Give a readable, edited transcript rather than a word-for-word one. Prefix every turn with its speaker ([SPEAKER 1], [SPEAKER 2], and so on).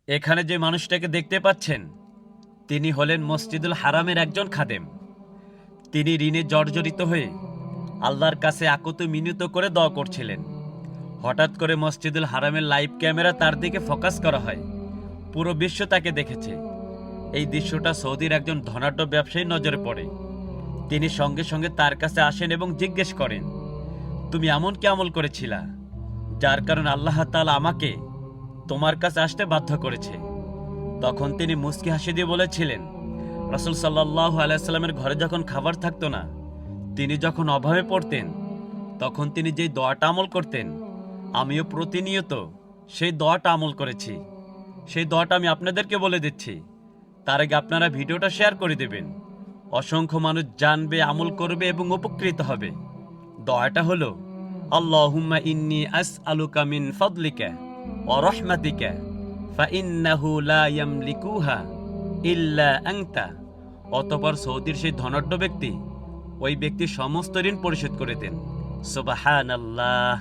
[SPEAKER 1] এখানে যে মানুষটাকে দেখতে পাচ্ছেন, তিনি হলেন মসজিদুল হারামের একজন খাদেম। তিনি ঋণে জর্জরিত হয়ে আল্লাহর কাছে আকুতি মিনতি করে দোয়া করছিলেন। হঠাৎ করে মসজিদুল হারামের লাইভ ক্যামেরা তার দিকে ফোকাস করা হয়। পুরো বিশ্ব তাকে দেখেছে। এই দৃশ্যটা সৌদির একজন ধনাঢ্য ব্যবসায়ীর নজরে পড়ে। তিনি সঙ্গে সঙ্গে তার কাছে আসেন এবং জিজ্ঞেস করেন, তুমি এমন কি আমল করেছিলা যার কারণে আল্লাহ তাআলা আমাকে তোমার কাছে আসতে বাধ্য করেছে? তখন তিনি মুস্কি হাসি দিয়ে বলেছিলেন, রাসূল সাল্লাল্লাহু আলাইহি সাল্লামের ঘরে যখন খাবার থাকতো না, তিনি যখন অভাবে পড়তেন, তখন তিনি যেই দোয়াটা আমল করতেন, আমিও প্রতিনিয়ত সেই দোয়াটা আমল করেছি। সেই দোয়াটা আমি আপনাদেরকে বলে দিচ্ছি। তার আগে আপনারা ভিডিওটা শেয়ার করে দেবেন। অসংখ্য মানুষ জানবে, আমল করবে এবং উপকৃত হবে। দোয়াটা হলো, আল্লাহুম্মা ইন্নী আসআলুকা মিন ফাদলিকা ওয়া রাহমাতিকা ফাইন্নাহু লা ইয়ামলিকুহা ইল্লা আনতা। অতঃপর সৌদির সেই ধনাঢ্য ব্যক্তি ওই ব্যক্তির সমস্ত ঋণ পরিশোধ করে দেন। সুবহানাল্লাহ।